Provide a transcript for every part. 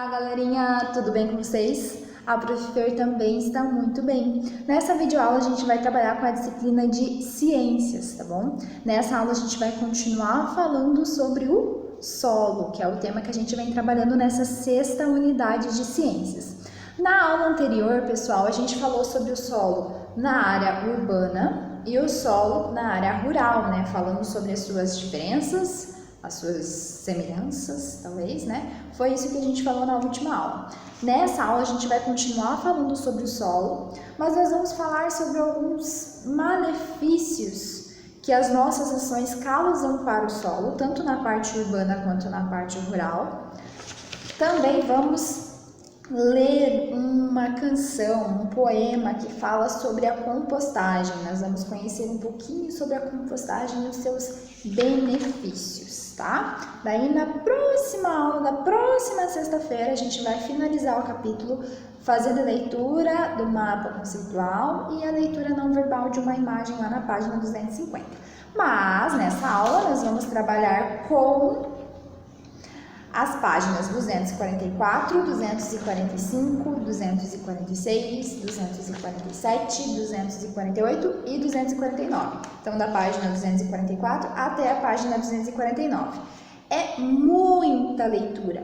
Olá, galerinha, tudo bem com vocês? A Prof. Fer também está muito bem. Nessa videoaula a gente vai trabalhar com a disciplina de ciências, tá bom? Nessa aula a gente vai continuar falando sobre o solo, que é o tema que a gente vem trabalhando nessa sexta unidade de ciências. Na aula anterior, pessoal, a gente falou sobre o solo na área urbana e o solo na área rural, né? Falando sobre as suas diferenças, as suas semelhanças, talvez, né? Foi isso que a gente falou na última aula. Nessa aula a gente vai continuar falando sobre o solo, mas nós vamos falar sobre alguns malefícios que as nossas ações causam para o solo, tanto na parte urbana quanto na parte rural. Também vamos ler uma canção, um poema que fala sobre a compostagem. Nós vamos conhecer um pouquinho sobre a compostagem e os seus benefícios, tá? Daí na próxima aula, da próxima sexta-feira, a gente vai finalizar o capítulo fazendo a leitura do mapa conceitual e a leitura não verbal de uma imagem lá na página 250. Mas nessa aula nós vamos trabalhar com as páginas 244, 245, 246, 247, 248 e 249. Então, da página 244 até a página 249. É muita leitura,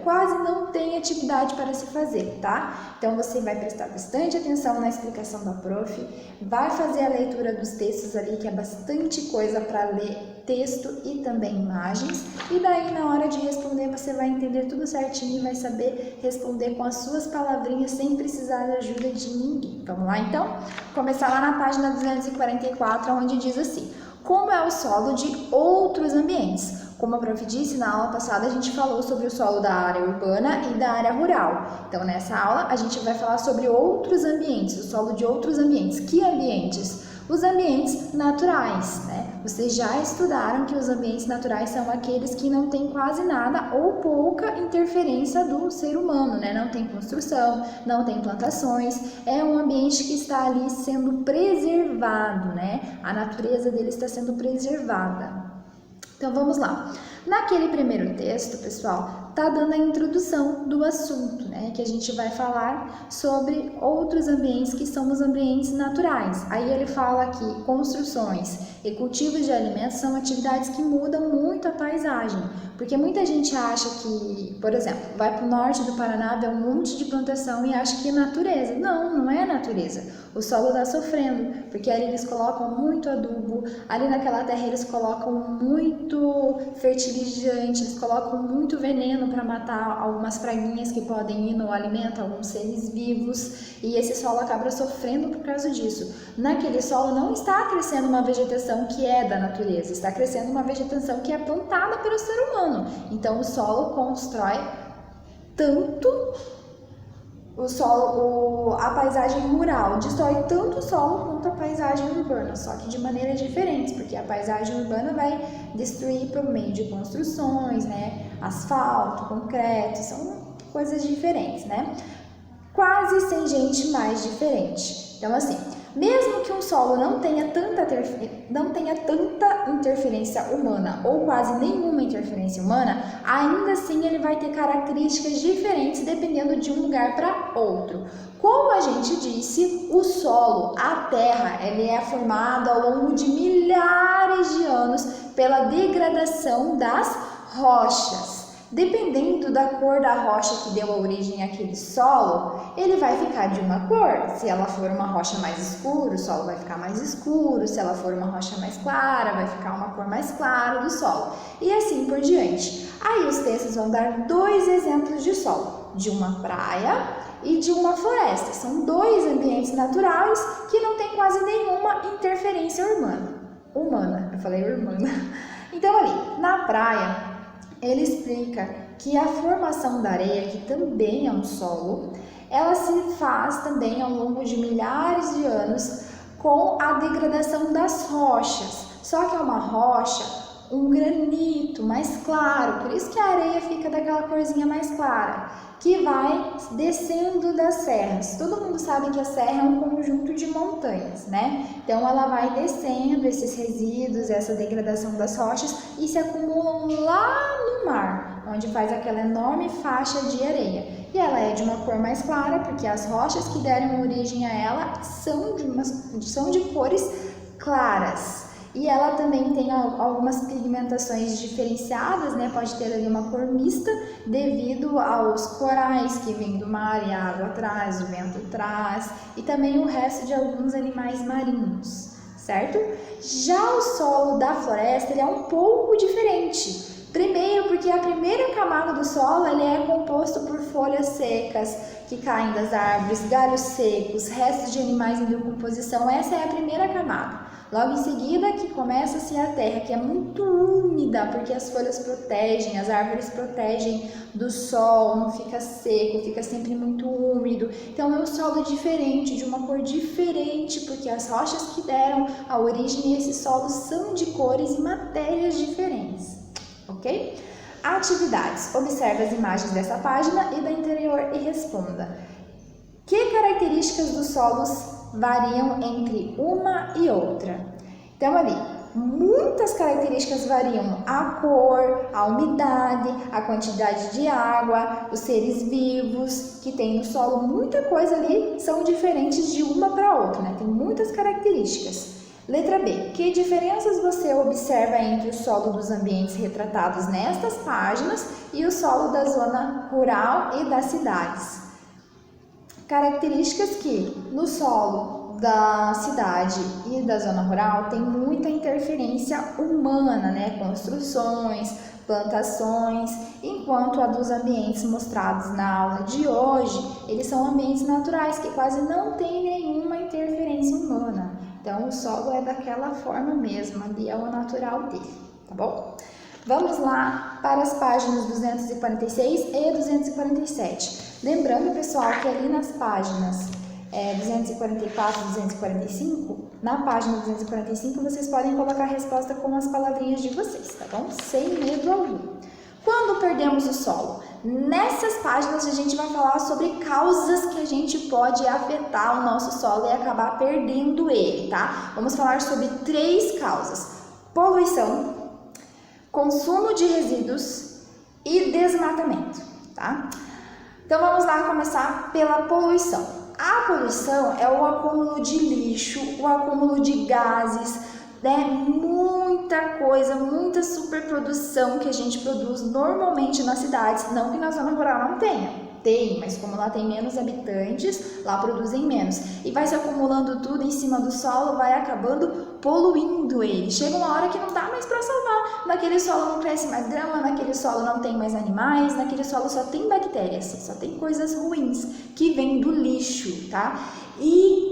quase não tem atividade para se fazer, tá? Então você vai prestar bastante atenção na explicação da prof, vai fazer a leitura dos textos ali, que é bastante coisa para ler texto e também imagens, e daí na hora de responder você vai entender tudo certinho e vai saber responder com as suas palavrinhas sem precisar da ajuda de ninguém. Vamos lá então? Começar lá na página 244, onde diz assim: como é o solo de outros ambientes? Como a prof disse, na aula passada a gente falou sobre o solo da área urbana e da área rural. Então, nessa aula a gente vai falar sobre outros ambientes, o solo de outros ambientes. Que ambientes? Os ambientes naturais, né? Vocês já estudaram que os ambientes naturais são aqueles que não tem quase nada ou pouca interferência do ser humano, né? Não tem construção, não tem plantações, é um ambiente que está ali sendo preservado, né? A natureza dele está sendo preservada. Então vamos lá. Naquele primeiro texto, pessoal, tá dando a introdução do assunto, né? Que a gente vai falar sobre outros ambientes que são os ambientes naturais. Aí ele fala que construções e cultivos de alimentos são atividades que mudam muito a paisagem. Porque muita gente acha que, por exemplo, vai para o norte do Paraná, vê um monte de plantação e acha que é natureza. Não, não é natureza. O solo está sofrendo, porque ali eles colocam muito adubo, ali naquela terra eles colocam muito fertilizante, eles colocam muito veneno para matar algumas praguinhas que podem ir no alimento, alguns seres vivos, e esse solo acaba sofrendo por causa disso. Naquele solo não está crescendo uma vegetação que é da natureza, está crescendo uma vegetação que é plantada pelo ser humano. Então o solo constrói tanto a paisagem rural, destrói tanto o solo quanto a paisagem urbana, só que de maneiras diferentes, porque a paisagem urbana vai destruir por meio de construções, né? Asfalto, concreto, são coisas diferentes, né? Quase sem gente mais diferente. Então, assim, mesmo que um solo não tenha tanta interferência humana ou quase nenhuma interferência humana, ainda assim ele vai ter características diferentes dependendo de um lugar para outro. Como a gente disse, o solo, a terra, ele é formado ao longo de milhares de anos pela degradação das rochas. Dependendo da cor da rocha que deu a origem àquele solo, ele vai ficar de uma cor. Se ela for uma rocha mais escura, o solo vai ficar mais escuro. Se ela for uma rocha mais clara, vai ficar uma cor mais clara do solo. E assim por diante. Aí os textos vão dar dois exemplos de solo, de uma praia e de uma floresta. São dois ambientes naturais que não tem quase nenhuma interferência humana. Eu falei urbana. Então ali, na praia, ele explica que a formação da areia, que também é um solo, ela se faz também ao longo de milhares de anos com a degradação das rochas. Só que é uma rocha um granito mais claro, por isso que a areia fica daquela corzinha mais clara, que vai descendo das serras. Todo mundo sabe que a serra é um conjunto de montanhas, né? Então ela vai descendo esses resíduos, essa degradação das rochas e se acumulam lá no mar, onde faz aquela enorme faixa de areia. E ela é de uma cor mais clara, porque as rochas que deram origem a ela são de cores claras. E ela também tem algumas pigmentações diferenciadas, né? Pode ter ali uma cor mista devido aos corais que vêm do mar e a água traz, o vento traz, e também o resto de alguns animais marinhos, certo? Já o solo da floresta ele é um pouco diferente. Primeiro, porque a primeira camada do solo ele é composto por folhas secas que caem das árvores, galhos secos, restos de animais em decomposição. Essa é a primeira camada. Logo em seguida que começa-se a terra, que é muito úmida, porque as folhas protegem, as árvores protegem do sol, não fica seco, fica sempre muito úmido. Então é um solo diferente, de uma cor diferente, porque as rochas que deram a origem a esse solo são de cores e matérias diferentes, ok? Atividades. Observe as imagens dessa página e da anterior e responda. Que características dos solos variam entre uma e outra? Então ali, muitas características variam: a cor, a umidade, a quantidade de água, os seres vivos que tem no solo, muita coisa ali são diferentes de uma para outra, né? Tem muitas características. Letra B. Que diferenças você observa entre o solo dos ambientes retratados nestas páginas e o solo da zona rural e das cidades? Características que no solo da cidade e da zona rural tem muita interferência humana, né? Construções, plantações, enquanto a dos ambientes mostrados na aula de hoje, eles são ambientes naturais que quase não tem nenhuma interferência humana. Então o solo é daquela forma mesmo, ali é o natural dele, tá bom? Vamos lá para as páginas 246 e 247. Lembrando, pessoal, que ali nas páginas 244 e 245, na página 245 vocês podem colocar a resposta com as palavrinhas de vocês, tá bom? Sem medo algum. Quando perdemos o solo? Nessas páginas a gente vai falar sobre causas que a gente pode afetar o nosso solo e acabar perdendo ele, tá? Vamos falar sobre 3 causas: poluição, consumo de resíduos e desmatamento, tá? Então vamos lá começar pela poluição. A poluição é o acúmulo de lixo, o acúmulo de gases, né? Muita coisa, muita superprodução que a gente produz normalmente nas cidades, não que na zona rural não tenha. Tem, mas como lá tem menos habitantes, lá produzem menos. E vai se acumulando tudo em cima do solo, vai acabando poluindo ele. Chega uma hora que não dá mais para salvar. Naquele solo não cresce mais grama, naquele solo não tem mais animais, naquele solo só tem bactérias, só tem coisas ruins que vêm do lixo, tá? E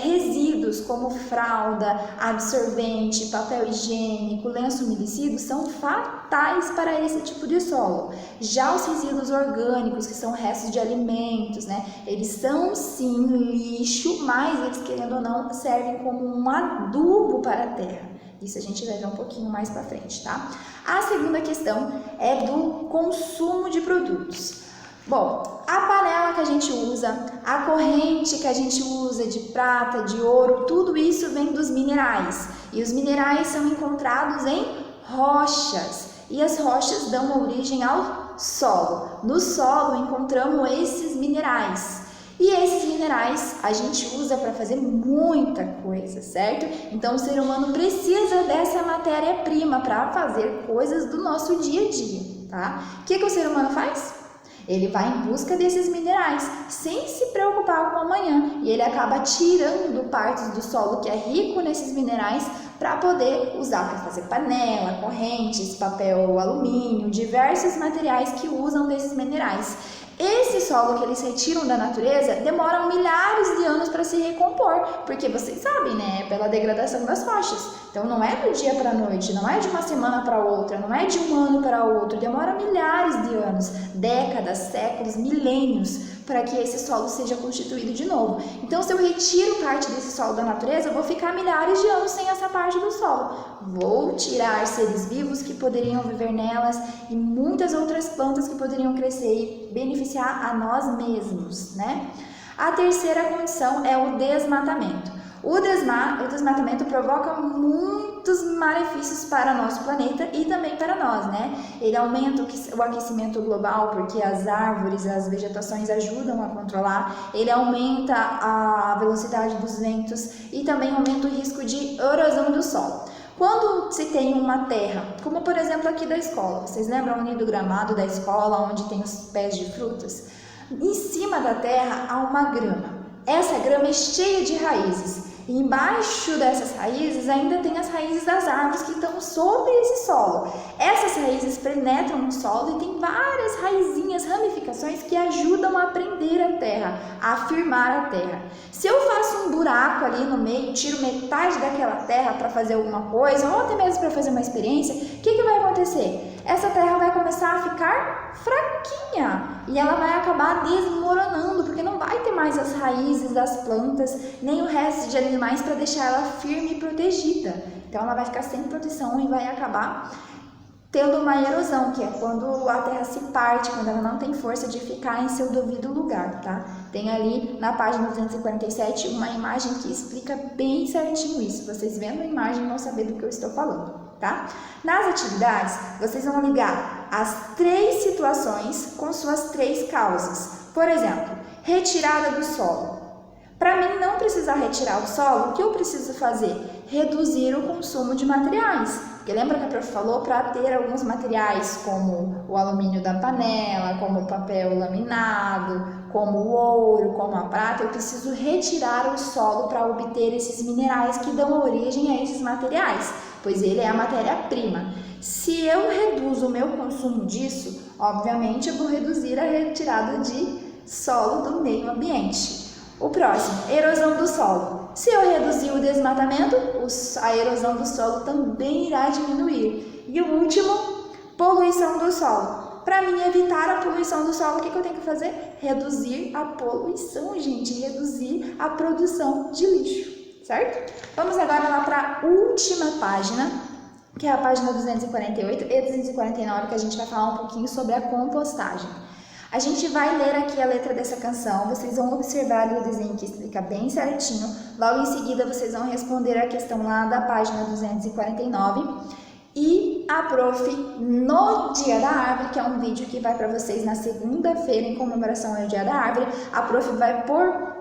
resíduos como fralda, absorvente, papel higiênico, lenço umedecido são fatais para esse tipo de solo. Já os resíduos orgânicos, que são restos de alimentos, né? Eles são sim lixo, mas eles, querendo ou não, servem como um adubo para a terra. Isso a gente vai ver um pouquinho mais para frente, tá? A segunda questão é do consumo de produtos. Bom, a panela que a gente usa, a corrente que a gente usa de prata, de ouro, tudo isso vem dos minerais. E os minerais são encontrados em rochas. E as rochas dão origem ao solo. No solo encontramos esses minerais. E esses minerais a gente usa para fazer muita coisa, certo? Então o ser humano precisa dessa matéria-prima para fazer coisas do nosso dia a dia, tá? O que o ser humano faz? Ele vai em busca desses minerais, sem se preocupar com o amanhã, e ele acaba tirando partes do solo que é rico nesses minerais para poder usar para fazer panela, correntes, papel alumínio, diversos materiais que usam desses minerais. Esse solo que eles retiram da natureza demora milhares de anos para se recompor, porque vocês sabem, né? Pela degradação das rochas. Então não é do dia para a noite, não é de uma semana para outra, não é de um ano para outro, demora milhares de anos, décadas, séculos, milênios para que esse solo seja constituído de novo. Então, se eu retiro parte desse solo da natureza, eu vou ficar milhares de anos sem essa parte do solo. Vou tirar seres vivos que poderiam viver nelas e muitas outras plantas que poderiam crescer e beneficiar a nós mesmos, né? A terceira condição é o desmatamento. O desmatamento provoca muitos malefícios para o nosso planeta e também para nós, né? Ele aumenta o aquecimento global, porque as árvores, as vegetações ajudam a controlar. Ele aumenta a velocidade dos ventos e também aumenta o risco de erosão do solo. Quando se tem uma terra, como por exemplo aqui da escola, vocês lembram ali do gramado da escola, onde tem os pés de frutas? Em cima da terra há uma grama. Essa grama é cheia de raízes. E embaixo dessas raízes ainda tem as raízes das árvores que estão sobre esse solo. Essas raízes penetram no solo e tem várias raizinhas, ramificações que ajudam a prender a terra, a firmar a terra. Se eu faço um buraco ali no meio, tiro metade daquela terra para fazer alguma coisa, ou até mesmo para fazer uma experiência, o que vai acontecer? Essa terra vai começar a ficar fraquinha e ela vai acabar desmoronando, porque não vai ter mais as raízes das plantas, nem o resto de animais para deixar ela firme e protegida. Então ela vai ficar sem proteção e vai acabar tendo uma erosão, que é quando a terra se parte, quando ela não tem força de ficar em seu devido lugar, tá? Tem ali na página 247 uma imagem que explica bem certinho isso. Vocês vendo a imagem vão saber do que eu estou falando, tá? Nas atividades, vocês vão ligar as 3 situações com suas 3 causas. Por exemplo, retirada do solo. Para mim não precisar retirar o solo, o que eu preciso fazer? Reduzir o consumo de materiais. Porque lembra que a prof falou para ter alguns materiais como o alumínio da panela, como o papel laminado, como o ouro, como a prata, eu preciso retirar o solo para obter esses minerais que dão origem a esses materiais, pois ele é a matéria-prima. Se eu reduzo o meu consumo disso, obviamente eu vou reduzir a retirada de solo do meio ambiente. O próximo, erosão do solo. Se eu reduzir o desmatamento, a erosão do solo também irá diminuir. E o último, poluição do solo. Para mim evitar a poluição do solo, o que eu tenho que fazer? Reduzir a poluição, gente, reduzir a produção de lixo, certo? Vamos agora lá para a última página, que é a página 248 e 249, que a gente vai falar um pouquinho sobre a compostagem. A gente vai ler aqui a letra dessa canção, vocês vão observar o desenho que explica bem certinho. Logo em seguida, vocês vão responder a questão lá da página 249. E a prof, no Dia da Árvore, que é um vídeo que vai para vocês na segunda-feira, em comemoração ao Dia da Árvore, a prof vai propor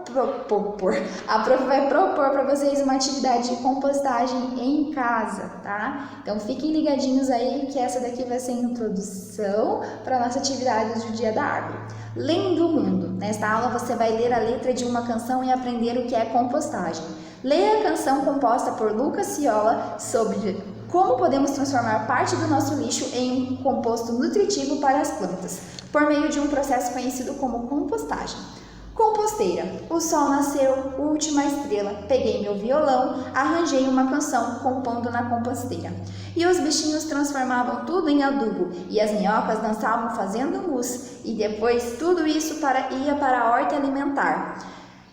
para vocês uma atividade de compostagem em casa, tá? Então fiquem ligadinhos aí que essa daqui vai ser a introdução para a nossa atividade do Dia da Árvore. Lendo o mundo. Nesta aula você vai ler a letra de uma canção e aprender o que é compostagem. Leia a canção composta por Lucas Ciola sobre como podemos transformar parte do nosso lixo em um composto nutritivo para as plantas, por meio de um processo conhecido como compostagem. Composteira. O sol nasceu, última estrela, peguei meu violão, arranjei uma canção, compondo na composteira. E os bichinhos transformavam tudo em adubo, e as minhocas dançavam fazendo mus, e depois tudo isso ia para a horta alimentar.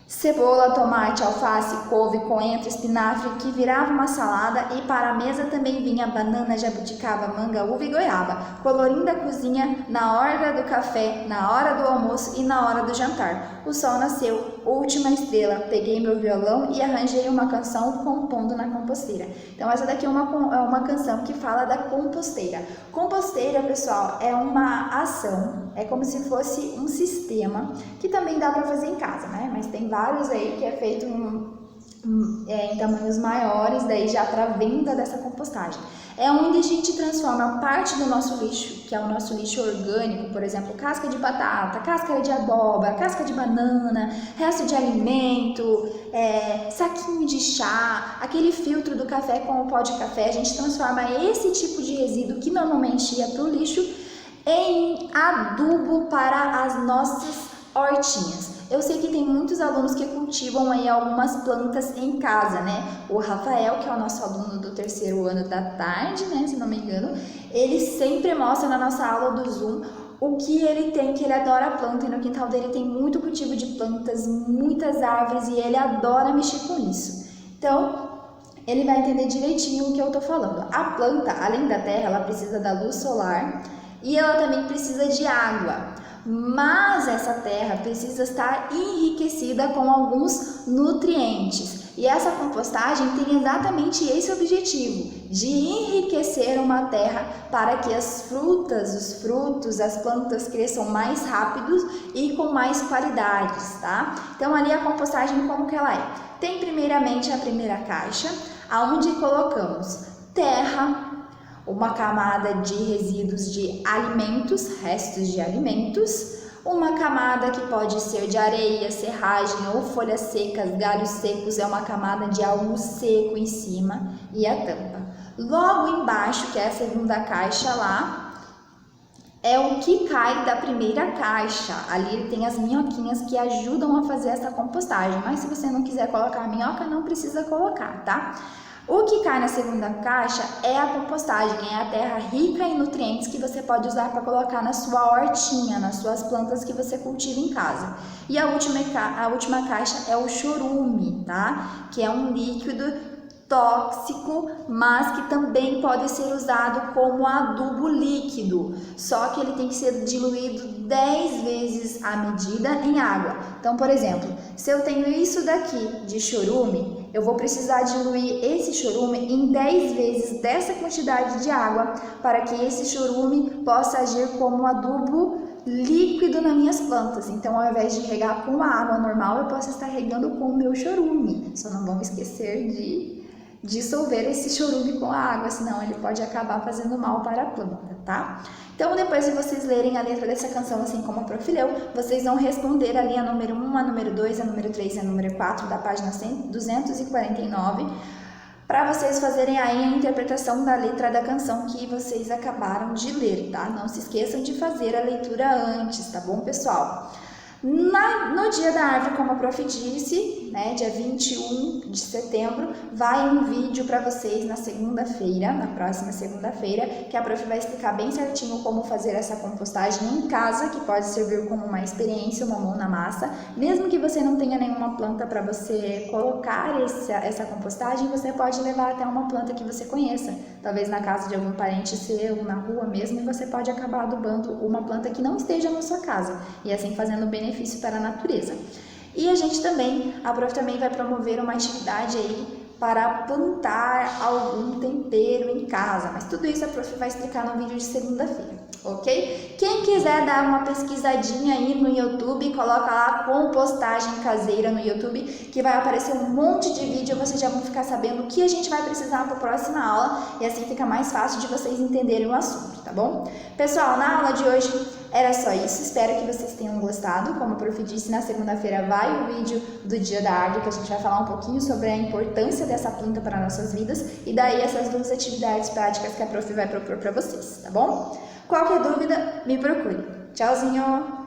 Cebola, tomate, alface, couve, coentro, espinafre, que virava uma salada, e para a mesa também vinha banana, jabuticaba, manga, uva e goiaba, colorindo a cozinha na hora do café, na hora do almoço e na hora do jantar. O sol nasceu, última estrela, peguei meu violão e arranjei uma canção, compondo na composteira. Então essa daqui é uma canção que fala da composteira. Composteira, pessoal, é uma ação, é como se fosse um sistema que também dá para fazer em casa, né? Mas tem vários aí que é feito em tamanhos maiores, daí já para venda dessa compostagem. É onde a gente transforma parte do nosso lixo, que é o nosso lixo orgânico, por exemplo, casca de batata, cáscara de abóbora, casca de banana, resto de alimento, saquinho de chá, aquele filtro do café com o pó de café, a gente transforma esse tipo de resíduo que normalmente ia para o lixo em adubo para as nossas hortinhas. Eu sei que tem muitos alunos que cultivam aí algumas plantas em casa, né? O Rafael, que é o nosso aluno do 3º ano da tarde, né? Se não me engano, ele sempre mostra na nossa aula do Zoom o que ele tem, que ele adora a planta, e no quintal dele tem muito cultivo de plantas, muitas árvores, e ele adora mexer com isso. Então, ele vai entender direitinho o que eu tô falando. A planta, além da terra, ela precisa da luz solar e ela também precisa de água. Mas essa terra precisa estar enriquecida com alguns nutrientes. E essa compostagem tem exatamente esse objetivo, de enriquecer uma terra para que as frutas, os frutos, as plantas cresçam mais rápidos e com mais qualidades, tá? Então ali a compostagem como que ela é? Tem primeiramente a primeira caixa, aonde colocamos terra, uma camada de resíduos de alimentos, restos de alimentos, uma camada que pode ser de areia, serragem ou folhas secas, galhos secos, é uma camada de algo seco em cima e a tampa. Logo embaixo, que é a segunda caixa lá, é o que cai da primeira caixa. Ali tem as minhoquinhas que ajudam a fazer essa compostagem, mas se você não quiser colocar minhoca, não precisa colocar, tá? O que cai na segunda caixa é a compostagem, é a terra rica em nutrientes que você pode usar para colocar na sua hortinha, nas suas plantas que você cultiva em casa. E a última caixa é o chorume, tá? Que é um líquido tóxico, mas que também pode ser usado como adubo líquido, só que ele tem que ser diluído 10 vezes a medida em água. Então, por exemplo, se eu tenho isso daqui de chorume, eu vou precisar diluir esse chorume em 10 vezes dessa quantidade de água para que esse chorume possa agir como adubo líquido nas minhas plantas. Então, ao invés de regar com a água normal, eu posso estar regando com o meu chorume. Só não vamos esquecer de dissolver esse chorume com a água, senão ele pode acabar fazendo mal para a planta, tá? Então, depois de vocês lerem a letra dessa canção, assim como a Prof. leu, vocês vão responder ali a número 1, a número 2, a número 3 e a número 4 da página 249, para vocês fazerem aí a interpretação da letra da canção que vocês acabaram de ler, tá? Não se esqueçam de fazer a leitura antes, tá bom, pessoal? No dia da árvore, como a Prof disse, né, dia 21 de setembro, vai um vídeo para vocês na segunda-feira, na próxima segunda-feira, que a Prof vai explicar bem certinho como fazer essa compostagem em casa, que pode servir como uma experiência, uma mão na massa. Mesmo que você não tenha nenhuma planta para você colocar essa compostagem, você pode levar até uma planta que você conheça, talvez na casa de algum parente seu, na rua mesmo, e você pode acabar adubando uma planta que não esteja na sua casa, e assim fazendo benefício para a natureza. E a Prof também vai promover uma atividade aí para plantar algum tempero em casa, mas tudo isso a Prof vai explicar no vídeo de segunda-feira, ok? Quem quiser dar uma pesquisadinha aí no YouTube, coloca lá compostagem caseira no YouTube, que vai aparecer um monte de vídeo, vocês já vão ficar sabendo o que a gente vai precisar para a próxima aula, e assim fica mais fácil de vocês entenderem o assunto, tá bom? Pessoal, na aula de hoje era só isso, espero que vocês tenham gostado. Como a Prof disse, na segunda-feira vai o vídeo do Dia da Árvore, que a gente vai falar um pouquinho sobre a importância dessa planta para nossas vidas, e daí essas duas atividades práticas que a Prof vai propor para vocês, tá bom? Qualquer dúvida, me procure. Tchauzinho!